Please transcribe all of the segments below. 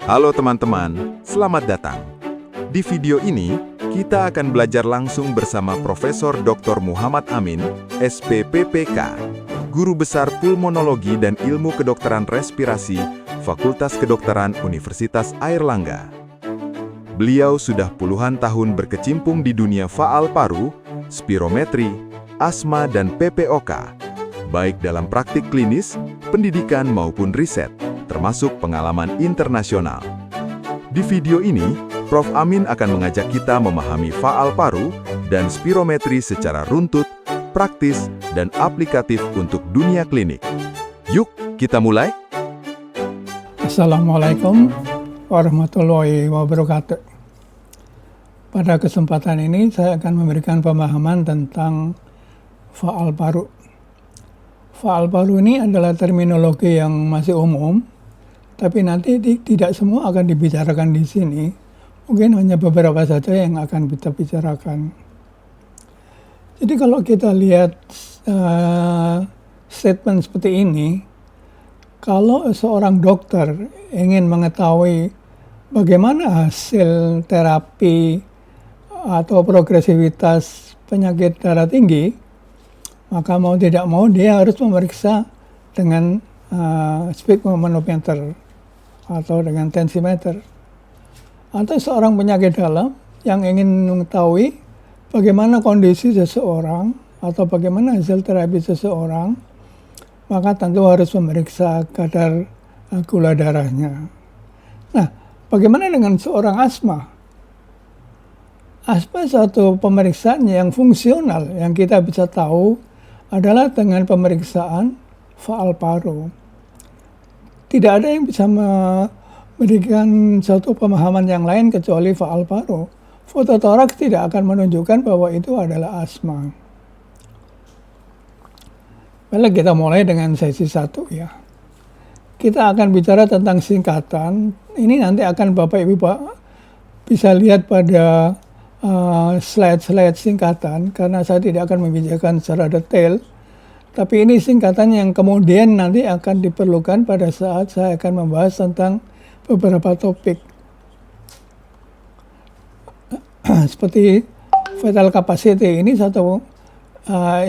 Halo teman-teman, selamat datang. Di video ini, kita akan belajar langsung bersama Profesor Dr. Muhammad Amin, SPPPK, Guru Besar Pulmonologi dan Ilmu Kedokteran Respirasi, Fakultas Kedokteran Universitas Airlangga. Beliau sudah puluhan tahun berkecimpung di dunia faal paru, spirometri, asma dan PPOK, baik dalam praktik klinis, pendidikan maupun riset, termasuk pengalaman internasional. Di video ini, Prof. Amin akan mengajak kita memahami faal paru dan spirometri secara runtut, praktis, dan aplikatif untuk dunia klinik. Yuk, kita mulai! Assalamualaikum warahmatullahi wabarakatuh. Pada kesempatan ini, saya akan memberikan pemahaman tentang faal paru. Faal paru ini adalah terminologi yang masih umum, tapi nanti tidak semua akan dibicarakan di sini. Mungkin hanya beberapa saja yang akan kita bicarakan. Jadi kalau kita lihat statement seperti ini, kalau seorang dokter ingin mengetahui bagaimana hasil terapi atau progresivitas penyakit darah tinggi, maka mau tidak mau dia harus memeriksa dengan sphygmomanometer atau dengan tensimeter. Atau seorang penyakit dalam yang ingin mengetahui bagaimana kondisi seseorang atau bagaimana hasil terapi seseorang, maka tentu harus memeriksa kadar gula darahnya. Nah, bagaimana dengan seorang asma? Asma satu pemeriksaan yang fungsional yang kita bisa tahu adalah dengan pemeriksaan faal paru. Tidak ada yang bisa memberikan satu pemahaman yang lain kecuali faal paru. Fototoraks tidak akan menunjukkan bahwa itu adalah asma. Baiklah, kita mulai dengan sesi 1 ya. Kita akan bicara tentang singkatan. Ini nanti akan Bapak Ibu bisa lihat pada slide-slide singkatan, karena saya tidak akan membicarakan secara detail. Tapi ini singkatan yang kemudian nanti akan diperlukan pada saat saya akan membahas tentang beberapa topik. Seperti vital capacity, ini satu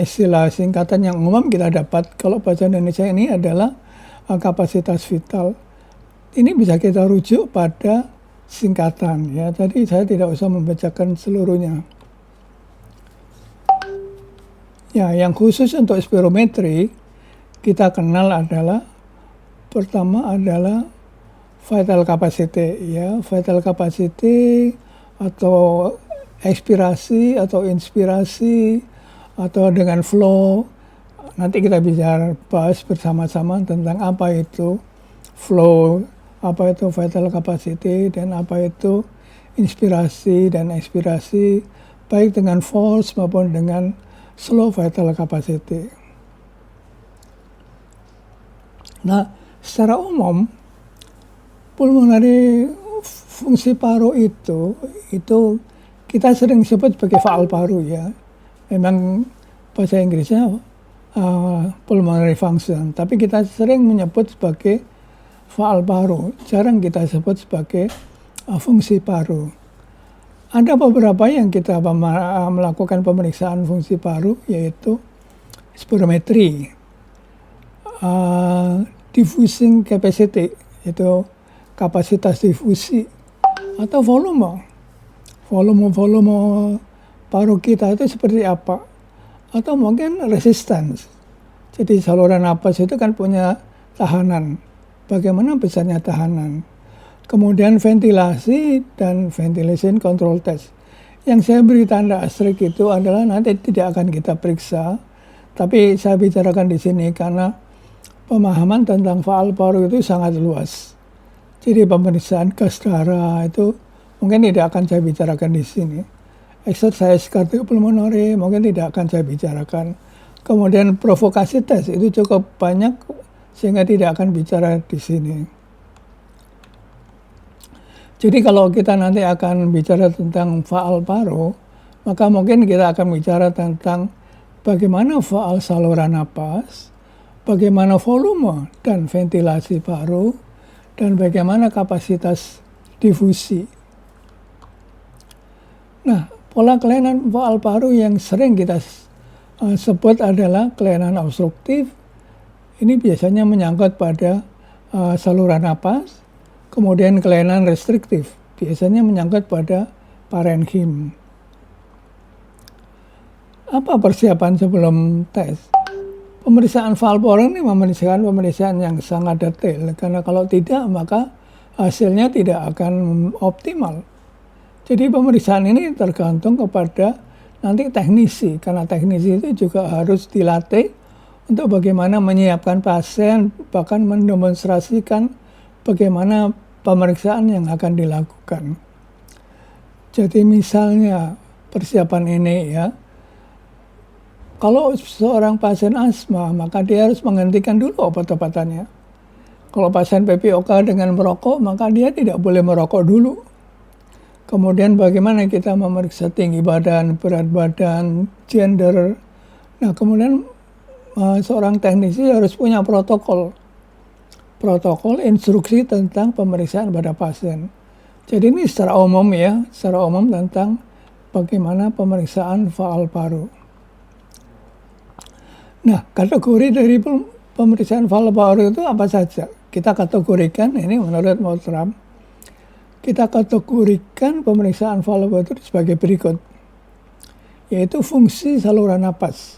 istilah singkatan yang umum kita dapat kalau bahasa Indonesia ini adalah kapasitas vital. Ini bisa kita rujuk pada singkatan ya. Tadi saya tidak usah membacakan seluruhnya. Ya, yang khusus untuk spirometri kita kenal adalah pertama adalah vital capacity ya. Vital capacity atau ekspirasi atau inspirasi atau dengan flow. Nanti kita bisa bahas bersama-sama tentang apa itu flow, apa itu vital capacity, dan apa itu inspirasi dan ekspirasi, baik dengan force maupun dengan slow vital capacity. Nah, secara umum, pulmonary fungsi paru itu kita sering sebut sebagai faal paru ya. Memang bahasa Inggrisnya pulmonary function, tapi kita sering menyebut sebagai faal paru, jarang kita sebut sebagai fungsi paru. Ada beberapa yang kita melakukan pemeriksaan fungsi paru, yaitu spirometri, diffusing capacity, yaitu kapasitas difusi, atau volume paru kita itu seperti apa, atau mungkin resistance. Jadi saluran napas itu kan punya tahanan, bagaimana besarnya tahanan. Kemudian ventilasi dan ventilation control test. Yang saya beri tanda asterisk itu adalah nanti tidak akan kita periksa, tapi saya bicarakan di sini karena pemahaman tentang faal paru itu sangat luas. Jadi pemeriksaan gas darah itu mungkin tidak akan saya bicarakan di sini. Exercise cardiopulmonary mungkin tidak akan saya bicarakan. Kemudian provokasi tes itu cukup banyak sehingga tidak akan bicara di sini. Jadi kalau kita nanti akan bicara tentang faal paru, maka mungkin kita akan bicara tentang bagaimana faal saluran napas, bagaimana volume dan ventilasi paru, dan bagaimana kapasitas difusi. Nah, pola kelainan faal paru yang sering kita sebut adalah kelainan obstruktif. Ini biasanya menyangkut pada saluran napas. Kemudian kelainan restriktif, biasanya menyangkut pada parenkim. Apa persiapan sebelum tes? Pemeriksaan faal paru ini memerlukan pemeriksaan yang sangat detail, karena kalau tidak maka hasilnya tidak akan optimal. Jadi pemeriksaan ini tergantung kepada nanti teknisi, karena teknisi itu juga harus dilatih untuk bagaimana menyiapkan pasien, bahkan mendemonstrasikan bagaimana pemeriksaan yang akan dilakukan. Jadi misalnya persiapan ini ya, kalau seorang pasien asma, maka dia harus menghentikan dulu obat-obatannya. Kalau pasien PPOK dengan merokok, maka dia tidak boleh merokok dulu. Kemudian bagaimana kita memeriksa tinggi badan, berat badan, gender. Nah, kemudian seorang teknisi harus punya protokol instruksi tentang pemeriksaan pada pasien. Jadi ini secara umum ya, secara umum tentang bagaimana pemeriksaan faal paru. Nah, kategori dari pemeriksaan faal paru itu apa saja? Kita kategorikan, ini menurut Mottram, kita kategorikan pemeriksaan faal paru itu sebagai berikut, yaitu fungsi saluran napas.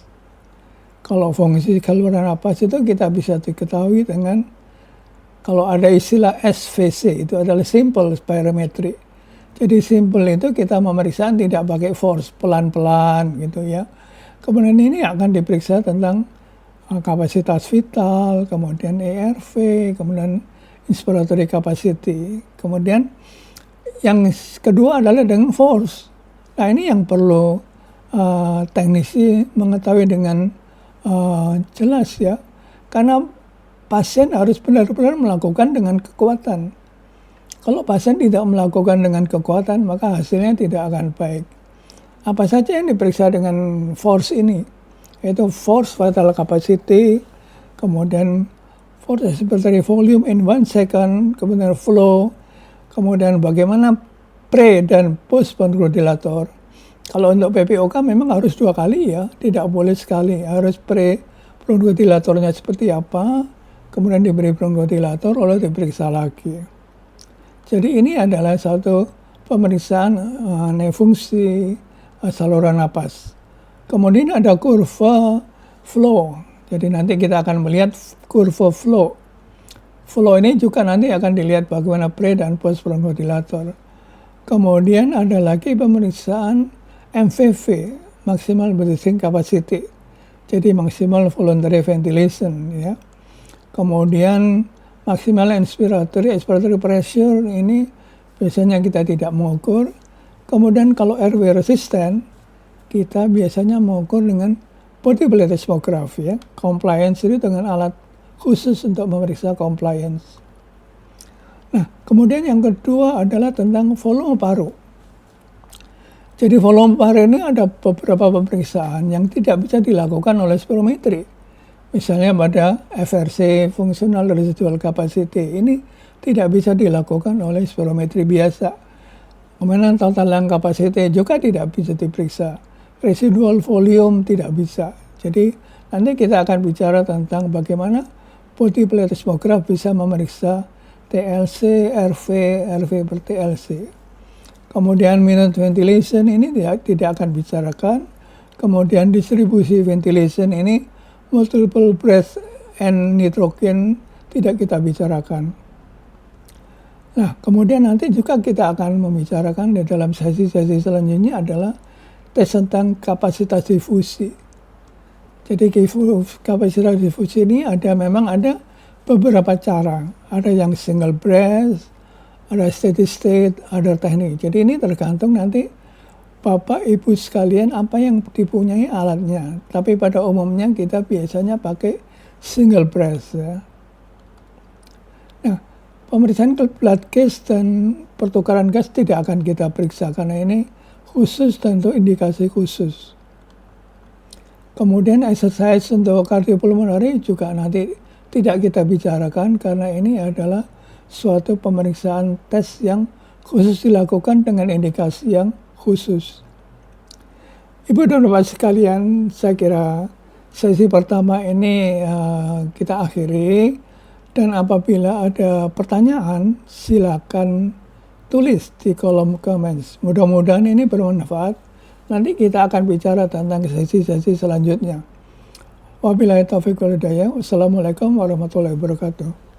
Kalau fungsi saluran napas itu kita bisa diketahui dengan, kalau ada istilah SVC, itu adalah simple spirometry. Jadi simple itu kita pemeriksaan tidak pakai force, pelan-pelan gitu ya. Kemudian ini akan diperiksa tentang kapasitas vital, kemudian ERV, kemudian inspiratory capacity. Kemudian yang kedua adalah dengan force. Nah ini yang perlu teknisi mengetahui dengan jelas ya. Karena pasien harus benar-benar melakukan dengan kekuatan. Kalau pasien tidak melakukan dengan kekuatan, maka hasilnya tidak akan baik. Apa saja yang diperiksa dengan force ini? Yaitu force vital capacity, kemudian force expiratory volume in 1 second, kemudian flow, kemudian bagaimana pre dan post bronchodilator. Kalau untuk PPOK memang harus 2 kali ya, tidak boleh sekali. Harus pre bronchodilatornya seperti apa, kemudian diberi bronchodilator, lalu diperiksa lagi. Jadi ini adalah satu pemeriksaan fungsi saluran napas. Kemudian ada kurva flow. Jadi nanti kita akan melihat kurva flow. Flow ini juga nanti akan dilihat bagaimana pre dan post bronchodilator. Kemudian ada lagi pemeriksaan MVV, maximal breathing capacity. Jadi maximal voluntary ventilation ya. Kemudian maximal expiratory pressure ini biasanya kita tidak mengukur. Kemudian kalau airway resistant, kita biasanya mengukur dengan body plethysmograph ya. Compliance itu dengan alat khusus untuk memeriksa compliance. Nah, kemudian yang kedua adalah tentang volume paru. Jadi volume paru ini ada beberapa pemeriksaan yang tidak bisa dilakukan oleh spirometri. Misalnya pada FRC, functional residual capacity, ini tidak bisa dilakukan oleh spirometri biasa. Kemudian total lung capacity juga tidak bisa diperiksa. Residual volume tidak bisa. Jadi nanti kita akan bicara tentang bagaimana body plethysmograph bisa memeriksa TLC, RV per TLC. Kemudian minute ventilation ini tidak akan bicarakan. Kemudian distribusi ventilation ini multiple breath and nitrogen tidak kita bicarakan. Nah, kemudian nanti juga kita akan membicarakan di dalam sesi-sesi selanjutnya adalah tes tentang kapasitas difusi. Jadi kapasitas difusi ini memang ada beberapa cara. Ada yang single breath, ada steady state, ada teknik. Jadi ini tergantung nanti Bapak Ibu sekalian apa yang dipunyai alatnya. Tapi pada umumnya kita biasanya pakai single breath ya. Nah, pemeriksaan blood gas dan pertukaran gas tidak akan kita periksa karena ini khusus tentu indikasi khusus. Kemudian exercise untuk cardiopulmonary juga nanti tidak kita bicarakan karena ini adalah suatu pemeriksaan tes yang khusus dilakukan dengan indikasi yang khusus. Ibu dan Bapak sekalian, saya kira sesi pertama ini kita akhiri, dan apabila ada pertanyaan silakan tulis di kolom comments. Mudah-mudahan ini bermanfaat. Nanti kita akan bicara tentang sesi-sesi selanjutnya. Wabillahi taufiq wal hidayah. Wassalamualaikum warahmatullahi wabarakatuh.